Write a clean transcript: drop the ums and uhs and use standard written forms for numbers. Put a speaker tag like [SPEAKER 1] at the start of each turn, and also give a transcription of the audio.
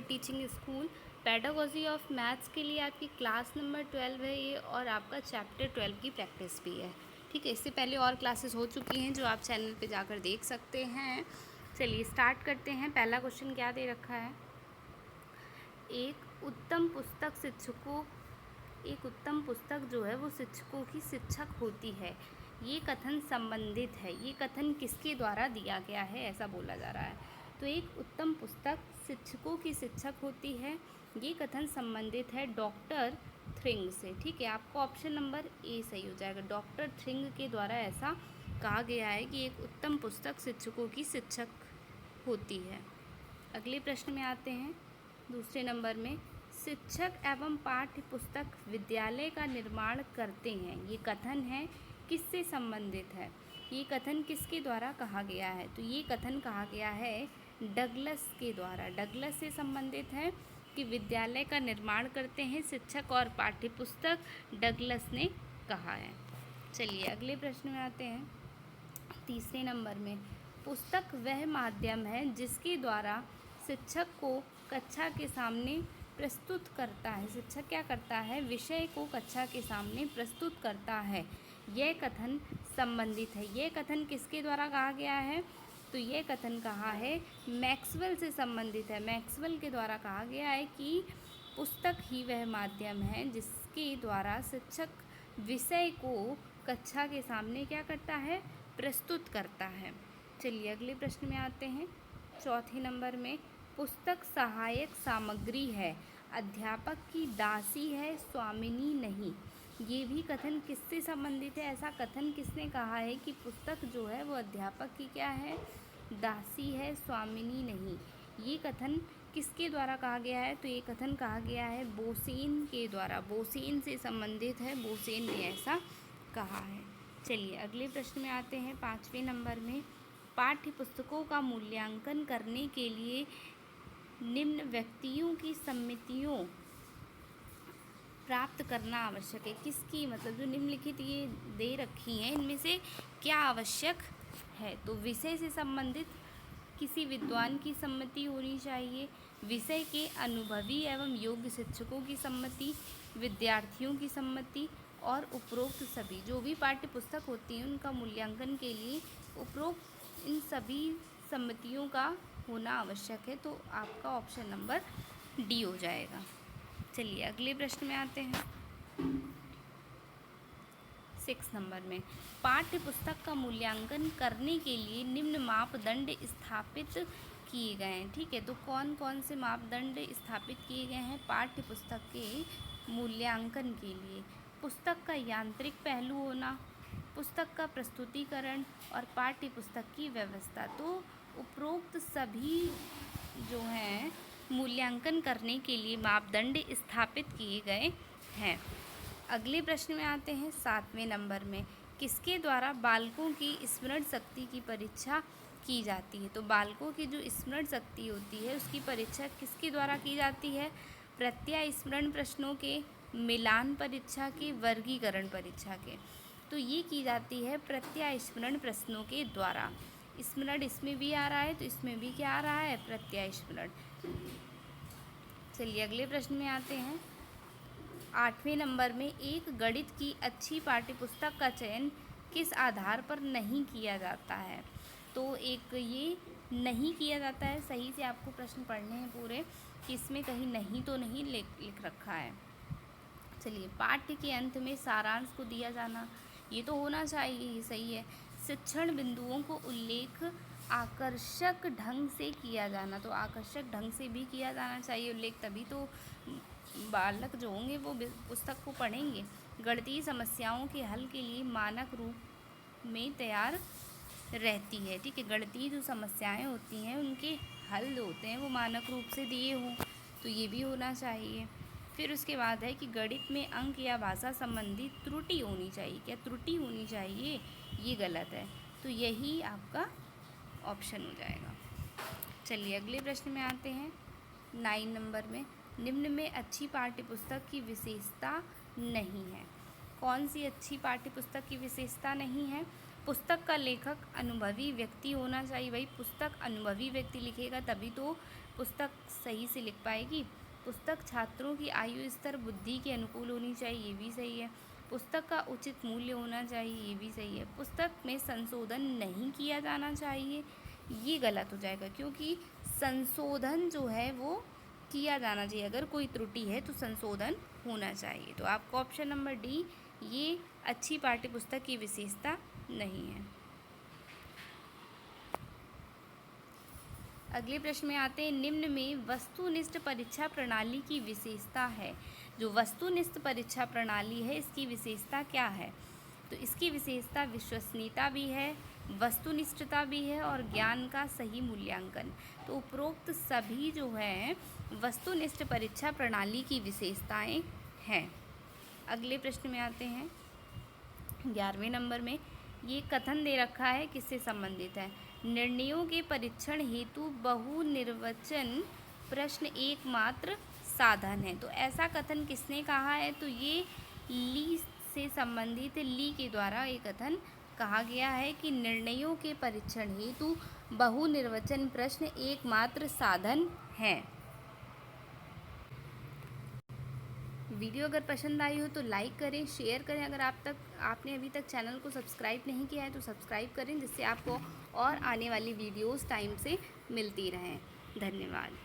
[SPEAKER 1] Teaching school pedagogy of maths के लिए आपकी क्लास नंबर 12 है ये, और आपका चैप्टर 12 की प्रैक्टिस भी है। ठीक है, इससे पहले और क्लासेस हो चुकी हैं जो आप चैनल पे जाकर देख सकते हैं। चलिए स्टार्ट करते हैं। पहला क्वेश्चन क्या दे रखा है, एक उत्तम पुस्तक जो है वो शिक्षकों की शिक्षक होती है, ये कथन संबंधित है। ये कथन किसके द्वारा दिया गया है, ऐसा बोला जा रहा है। तो एक उत्तम पुस्तक शिक्षकों की शिक्षक होती है, ये कथन संबंधित है डॉक्टर थ्रिंग से। ठीक है, आपका ऑप्शन नंबर ए सही हो जाएगा। डॉक्टर थ्रिंग के द्वारा ऐसा कहा गया है कि एक उत्तम पुस्तक शिक्षकों की शिक्षक होती है। अगले प्रश्न में आते हैं। दूसरे नंबर में, शिक्षक एवं पाठ्य पुस्तक विद्यालय का निर्माण करते हैं, ये कथन है किससे संबंधित है? ये कथन किसके द्वारा कहा गया है? तो ये कथन कहा गया है डगलस के द्वारा। डगलस से संबंधित है कि विद्यालय का निर्माण करते हैं शिक्षक और पाठ्य पुस्तक, डगलस ने कहा है। चलिए अगले प्रश्न में आते हैं। तीसरे नंबर में, पुस्तक वह माध्यम है जिसके द्वारा शिक्षक को कक्षा के सामने प्रस्तुत करता है। शिक्षक क्या करता है? विषय को कक्षा के सामने प्रस्तुत करता है। यह कथन संबंधित है। यह कथन किसके द्वारा कहा गया है? तो यह कथन कहा है मैक्सवेल से संबंधित है। मैक्सवेल के द्वारा कहा गया है कि पुस्तक ही वह माध्यम है जिसके द्वारा शिक्षक विषय को कक्षा के सामने क्या करता है? प्रस्तुत करता है। चलिए अगले प्रश्न में आते हैं। चौथे नंबर में, पुस्तक सहायक सामग्री है, अध्यापक की दासी है, स्वामिनी नहीं। ये भी कथन किससे संबंधित है? ऐसा कथन किसने कहा है कि पुस्तक जो है वो अध्यापक की क्या है? दासी है, स्वामिनी नहीं। ये कथन किसके द्वारा कहा गया है? तो ये कथन कहा गया है बोसेन के द्वारा। बोसेन से संबंधित है, बोसेन ने ऐसा कहा है। चलिए अगले प्रश्न में आते हैं। पाँचवें नंबर में, पाठ्य पुस्तकों का मूल्यांकन करने के लिए निम्न व्यक्तियों की सम्मतियों प्राप्त करना आवश्यक है। किसकी? मतलब जो निम्नलिखित ये दे रखी हैं इनमें से क्या आवश्यक है? तो विषय से संबंधित किसी विद्वान की सम्मति होनी चाहिए, विषय के अनुभवी एवं योग्य शिक्षकों की सम्मति, विद्यार्थियों की सम्मति, और उपरोक्त सभी जो भी पाठ्य पुस्तक होती हैं उनका मूल्यांकन के लिए उपरोक्त इन सभी सम्मतियों का होना आवश्यक है। तो आपका ऑप्शन नंबर डी हो जाएगा। चलिए अगले प्रश्न में आते हैं। 6 नंबर में, पाठ्य पुस्तक का मूल्यांकन करने के लिए निम्न मापदंड स्थापित किए गए हैं। ठीक है, तो कौन कौन से मापदंड स्थापित किए गए हैं पाठ्य पुस्तक के मूल्यांकन के लिए? पुस्तक का यांत्रिक पहलू होना, पुस्तक का प्रस्तुतिकरण, और पाठ्य पुस्तक की व्यवस्था। तो उपरोक्त सभी जो हैं मूल्यांकन करने के लिए मापदंड स्थापित किए गए हैं। अगले प्रश्न में आते हैं। 7वें नंबर में, किसके द्वारा बालकों की स्मरण शक्ति की परीक्षा की जाती है? तो बालकों की जो स्मरण शक्ति होती है उसकी परीक्षा किसके द्वारा की जाती है? प्रत्यय स्मरण प्रश्नों के, मिलान परीक्षा के, वर्गीकरण परीक्षा के। तो ये की जाती है प्रत्यय स्मरण प्रश्नों के द्वारा। स्मरण इसमें भी आ रहा है तो इसमें भी क्या आ रहा है? प्रत्यय स्मरण। चलिए अगले प्रश्न में आते हैं। 8वें नंबर में, एक गणित की अच्छी पाठ्यपुस्तक का चयन किस आधार पर नहीं किया जाता है? तो एक ये नहीं किया जाता है, सही से आपको प्रश्न पढ़ने हैं पूरे कि इसमें कहीं नहीं तो नहीं लिख रखा है। चलिए, पाठ्य के अंत में सारांश को दिया जाना, ये तो होना चाहिए, ये सही है। शिक्षण बिंदुओं को उल्लेख आकर्षक ढंग से किया जाना, तो आकर्षक ढंग से भी किया जाना चाहिए उल्लेख, तभी तो बालक जो होंगे वो पुस्तक को पढ़ेंगे। गणितीय समस्याओं के हल के लिए मानक रूप में तैयार रहती है। ठीक है, गणितीय जो समस्याएं होती हैं उनके हल जो होते हैं वो मानक रूप से दिए हों, तो ये भी होना चाहिए। फिर उसके बाद है कि गणित में अंक या भाषा संबंधी त्रुटि होनी चाहिए। क्या त्रुटि होनी चाहिए? ये गलत है, तो यही आपका ऑप्शन हो जाएगा। चलिए अगले प्रश्न में आते हैं। 9 नंबर में, निम्न में अच्छी पाठ्यपुस्तक की विशेषता नहीं है। कौन सी अच्छी पाठ्यपुस्तक की विशेषता नहीं है? पुस्तक का लेखक अनुभवी व्यक्ति होना चाहिए। भाई पुस्तक अनुभवी व्यक्ति लिखेगा तभी तो पुस्तक सही से लिख पाएगी। पुस्तक छात्रों की आयु स्तर बुद्धि के अनुकूल होनी चाहिए, ये भी सही है। पुस्तक का उचित मूल्य होना चाहिए, ये भी सही है। पुस्तक में संशोधन नहीं किया जाना चाहिए, ये गलत हो जाएगा, क्योंकि संशोधन जो है वो किया जाना चाहिए। अगर कोई त्रुटि है तो संशोधन होना चाहिए। तो आपका ऑप्शन नंबर डी, ये अच्छी पाठ्य पुस्तक की विशेषता नहीं है। अगले प्रश्न में आते हैं, निम्न में वस्तुनिष्ठ परीक्षा प्रणाली की विशेषता है। जो वस्तुनिष्ठ परीक्षा प्रणाली है इसकी विशेषता क्या है? तो इसकी विशेषता विश्वसनीयता भी है, वस्तुनिष्ठता भी है और ज्ञान का सही मूल्यांकन। तो उपरोक्त सभी जो है वस्तुनिष्ठ परीक्षा प्रणाली की विशेषताएं हैं। अगले प्रश्न में आते हैं 11वें नंबर में, ये कथन दे रखा है, किससे संबंधित है? निर्णयों के परीक्षण हेतु बहुनिर्वाचन प्रश्न एकमात्र साधन है। तो ऐसा कथन किसने कहा है? तो ये ली से संबंधित, ली के द्वारा ये कथन कहा गया है कि निर्णयों के परीक्षण हेतु बहुनिर्वाचन प्रश्न एकमात्र साधन है। वीडियो अगर पसंद आई हो तो लाइक करें, शेयर करें। अगर आपने अभी तक चैनल को सब्सक्राइब नहीं किया है तो सब्सक्राइब करें, जिससे आपको और आने वाली वीडियोस टाइम से मिलती रहें। धन्यवाद।